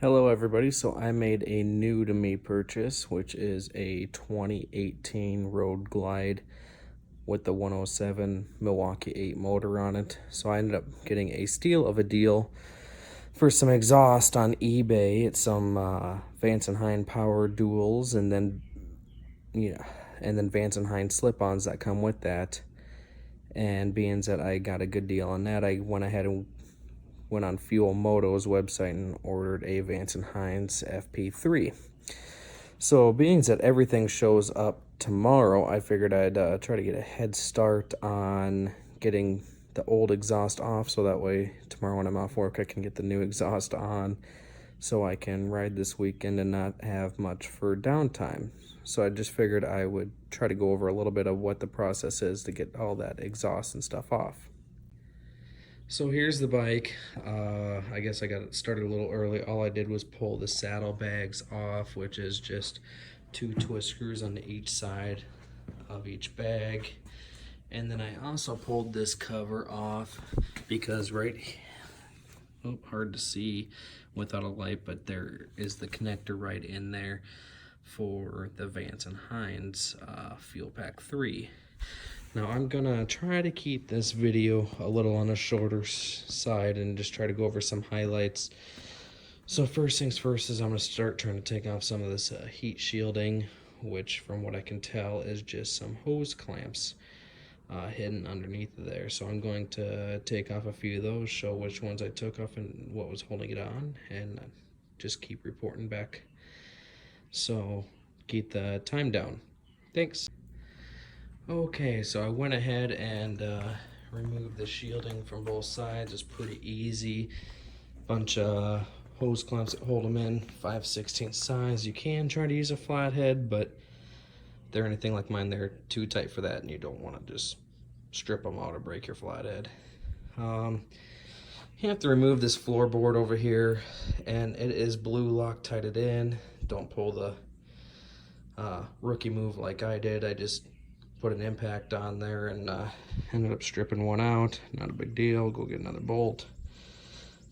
Hello everybody, so I made a new to me purchase, which is a 2018 Road Glide with the 107 Milwaukee 8 motor on it. So I ended up getting a steal of a deal for some exhaust on eBay. It's some Vance&hines power duals and then Vance&hines slip-ons that come with that. And being that I got a good deal on that, I went ahead and went on Fuel Moto's website and ordered a Vance&hines FP3. So being that everything shows up tomorrow, I figured I'd try to get a head start on getting the old exhaust off, so that way tomorrow when I'm off work I can get the new exhaust on so I can ride this weekend and not have much for downtime. So I just figured I would try to go over a little bit of what the process is to get all that exhaust and stuff off. So here's the bike. I guess I got it started a little early. All I did was pull the saddlebags off, which is just 2 twist screws on each side of each bag. And then I also pulled this cover off because hard to see without a light, but there is the connector right in there for the Vance&hines Fuel Pack 3. Now I'm gonna try to keep this video a little on the shorter side and just try to go over some highlights. So first things first is I'm gonna start trying to take off some of this heat shielding, which from what I can tell is just some hose clamps hidden underneath there. So I'm going to take off a few of those, show which ones I took off and what was holding it on, and just keep reporting back. So keep the time down. Thanks. Okay, so I went ahead and removed the shielding from both sides. It's pretty easy. Bunch of hose clamps that hold them in, 5/16 size. You can try to use a flathead, but if they're anything like mine, they're too tight for that, and you don't want to just strip them out or break your flathead. You have to remove this floorboard over here, and it is blue Loctited in. Don't pull the rookie move like I did. I just put an impact on there and ended up stripping one out. Not a big deal. Go get another bolt.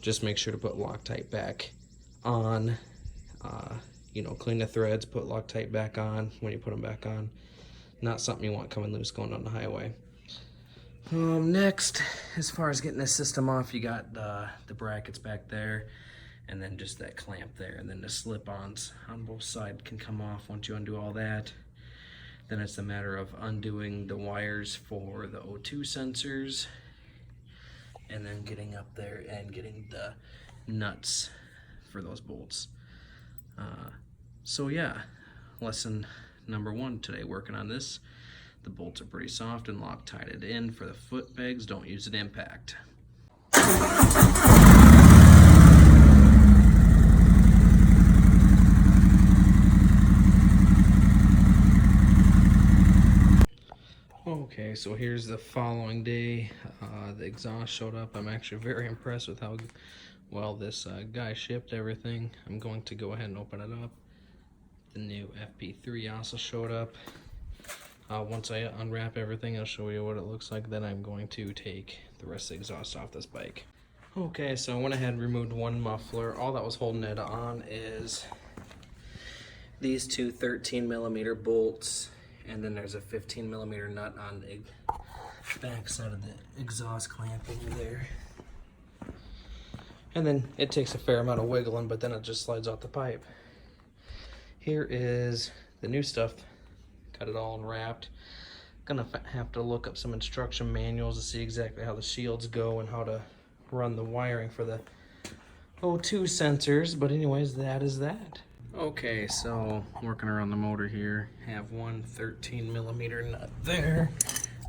Just make sure to put Loctite back on. Clean the threads, put Loctite back on when you put them back on. Not something you want coming loose going on the highway. Next, as far as getting the system off, you got the brackets back there, and then just that clamp there, and then the slip-ons on both sides can come off once you undo all that. Then it's a matter of undoing the wires for the O2 sensors, and then getting up there and getting the nuts for those bolts. So yeah, lesson number 1 today, working on this. The bolts are pretty soft and Loctited in. For the foot pegs, don't use an impact. Okay, so here's the following day. The exhaust showed up. I'm actually very impressed with how well this guy shipped everything. I'm going to go ahead and open it up. The new FP3 also showed up. Once I unwrap everything, I'll show you what it looks like. Then I'm going to take the rest of the exhaust off this bike. Okay, so I went ahead and removed one muffler. All that was holding it on is these two 13mm bolts. And then there's a 15mm nut on the back side of the exhaust clamp over there. And then it takes a fair amount of wiggling, but then it just slides out the pipe. Here is the new stuff. Got it all unwrapped. Gonna have to look up some instruction manuals to see exactly how the shields go and how to run the wiring for the O2 sensors. But anyways, that is that. Okay, so working around the motor here, have one 13mm nut there,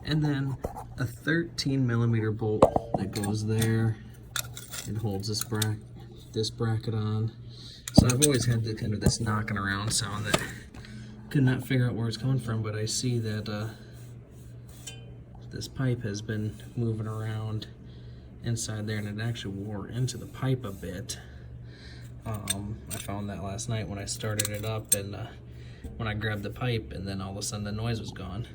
and then a 13mm bolt that goes there. It holds this bracket on. So I've always had this knocking around sound that could not figure out where it's coming from, but I see that this pipe has been moving around inside there, and it actually wore into the pipe a bit. I found that last night when I started it up, and when I grabbed the pipe, and then all of a sudden the noise was gone.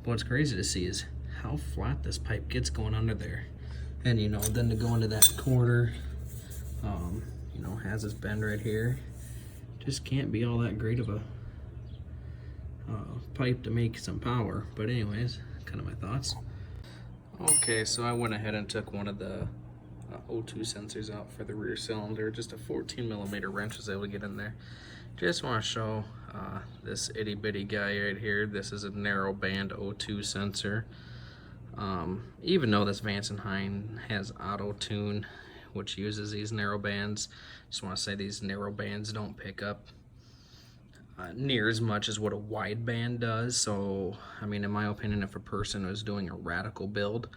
But what's crazy to see is how flat this pipe gets going under there. And then to go into that corner, has has this bend right here. Just can't be all that great of a pipe to make some power. But anyways, kind of my thoughts. Okay, so I went ahead and took one of the O2 sensors out for the rear cylinder. Just a 14mm wrench was able to get in there. Just want to show this itty bitty guy right here. This is a narrow band O2 sensor. Even though this Vance&hines has auto tune, which uses these narrow bands, just want to say these narrow bands don't pick up near as much as what a wide band does. So, I mean, in my opinion, if a person was doing a radical build,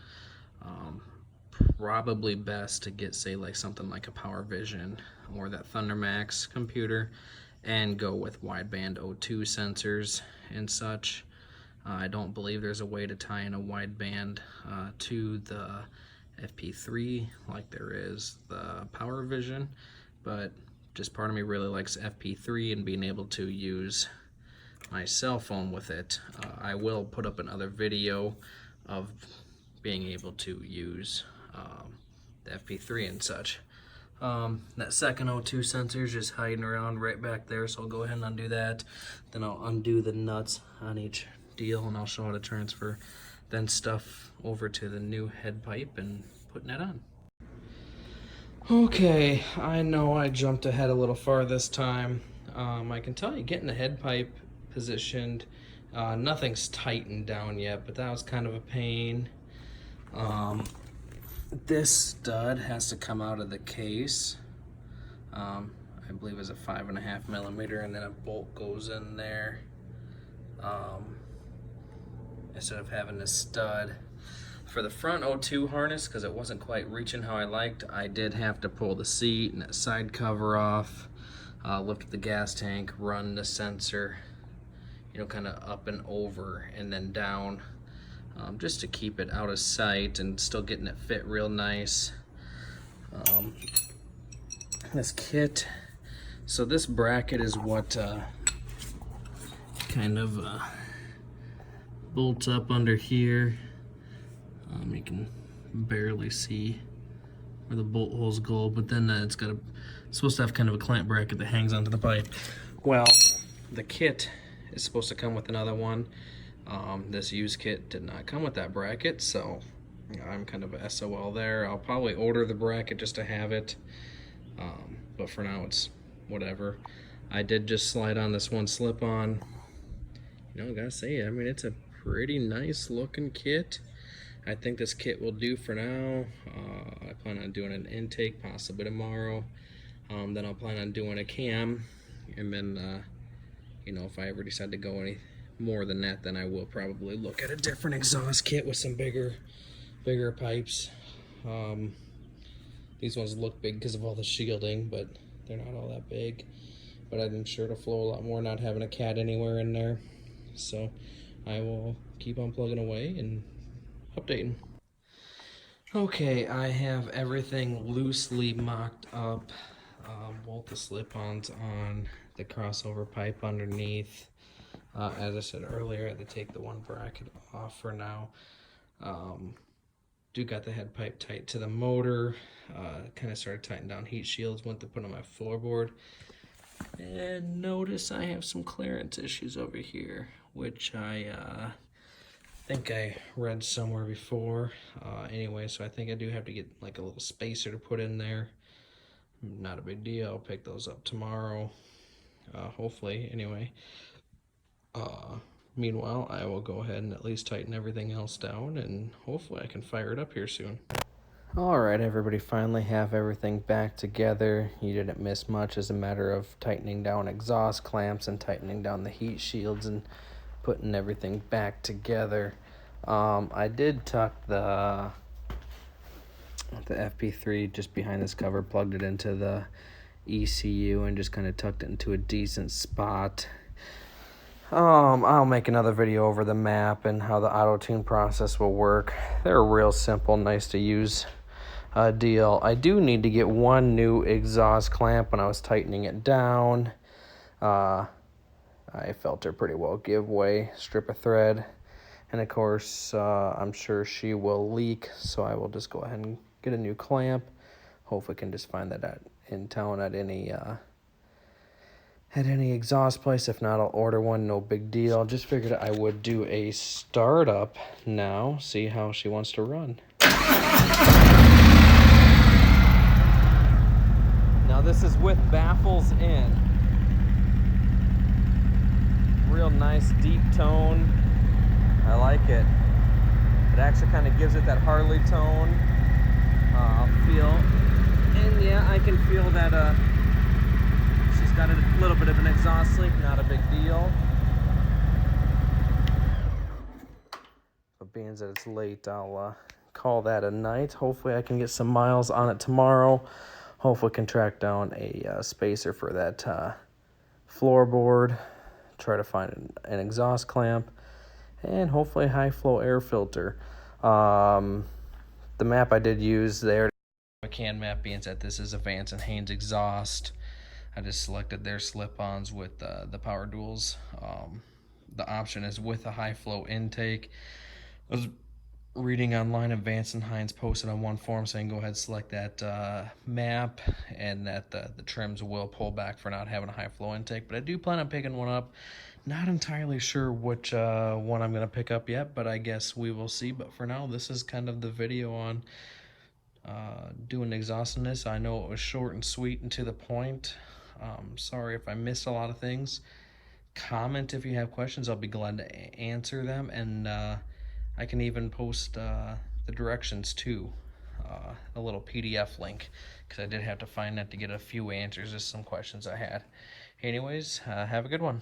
probably best to get, say, like something like a Power Vision or that Thunder Max computer and go with wideband O2 sensors and such. I don't believe there's a way to tie in a wideband to the FP3 like there is the Power Vision, but just part of me really likes FP3 and being able to use my cell phone with it. I will put up another video of being able to use the FP3 and such. That second O2 sensor is just hiding around right back there, so I'll go ahead and undo that. Then I'll undo the nuts on each deal and I'll show how to transfer then stuff over to the new head pipe and putting it on. Okay, I know I jumped ahead a little far this time. I can tell you getting the head pipe positioned, nothing's tightened down yet, but that was kind of a pain. This stud has to come out of the case. I believe it's a 5.5mm, and then a bolt goes in there. Instead of having this stud. For the front O2 harness, because it wasn't quite reaching how I liked, I did have to pull the seat and that side cover off, lift the gas tank, run the sensor, you know, kind of up and over and then down, just to keep it out of sight and still getting it fit real nice. This kit, so this bracket is what kind of bolts up under here. You can barely see where the bolt holes go, but then it's supposed to have kind of a clamp bracket that hangs onto the pipe. Well, the kit is supposed to come with another one. This used kit did not come with that bracket, so I'm kind of a SOL there. I'll probably order the bracket just to have it, but for now it's whatever. I did just slide on this one slip-on. You know, I gotta say, I mean, it's a pretty nice looking kit. I think this kit will do for now. I plan on doing an intake possibly tomorrow. Then I'll plan on doing a cam, and then you know, if I ever decide to go any more than that, then I will probably look at a different exhaust kit with some bigger pipes. These ones look big because of all the shielding, but they're not all that big. But I'm sure it'll flow a lot more not having a cat anywhere in there. So I will keep on plugging away and updating. Okay, I have everything loosely mocked up. Both the slip-ons on the crossover pipe underneath. As I said earlier, I had to take the one bracket off for now. Do got the head pipe tight to the motor. Kind of started tightening down heat shields, went to put on my floorboard. And notice I have some clearance issues over here, which I think I read somewhere before. Anyway, so I think I do have to get like a little spacer to put in there. Not a big deal. I'll pick those up tomorrow, hopefully. Anyway, meanwhile, I will go ahead and at least tighten everything else down, and hopefully I can fire it up here soon. Alright, everybody, finally have everything back together. You didn't miss much as a matter of tightening down exhaust clamps and tightening down the heat shields and putting everything back together. I did tuck the FP3 just behind this cover, plugged it into the ECU and just kind of tucked it into a decent spot. I'll make another video over the map and how the auto-tune process will work. They're real simple, nice to use deal. I do need to get one new exhaust clamp. When I was tightening it down, I felt her pretty well give way, strip of thread, and of course I'm sure she will leak, so I will just go ahead and get a new clamp. Hopefully can just find that in town at any exhaust place. If not, I'll order one, no big deal. Just figured I would do a startup now, see how she wants to run. Now this is with baffles in. Real nice deep tone. I like it. It actually kind of gives it that Harley tone. Feel, and yeah, I can feel that she's got a little bit of an exhaust leak, not a big deal. But being that it's late, I'll call that a night. Hopefully I can get some miles on it tomorrow. Hopefully I can track down a spacer for that floorboard, try to find an exhaust clamp, and hopefully a high flow air filter. The map I did use there, a can map, being that this is a Vance&hines exhaust. I just selected their slip-ons with the power duals. The option is with a high flow intake. I was reading online, and Vance&hines posted on one forum saying go ahead and select that map, and that the trims will pull back for not having a high flow intake. But I do plan on picking one up. Not entirely sure which one I'm going to pick up yet, but I guess we will see. But for now, this is kind of the video on doing exhaust in this. I know it was short and sweet and to the point. Sorry if I missed a lot of things. Comment if you have questions. I'll be glad to answer them, and I can even post the directions too, a little PDF link, because I did have to find that to get a few answers to some questions I had. Anyways, have a good one.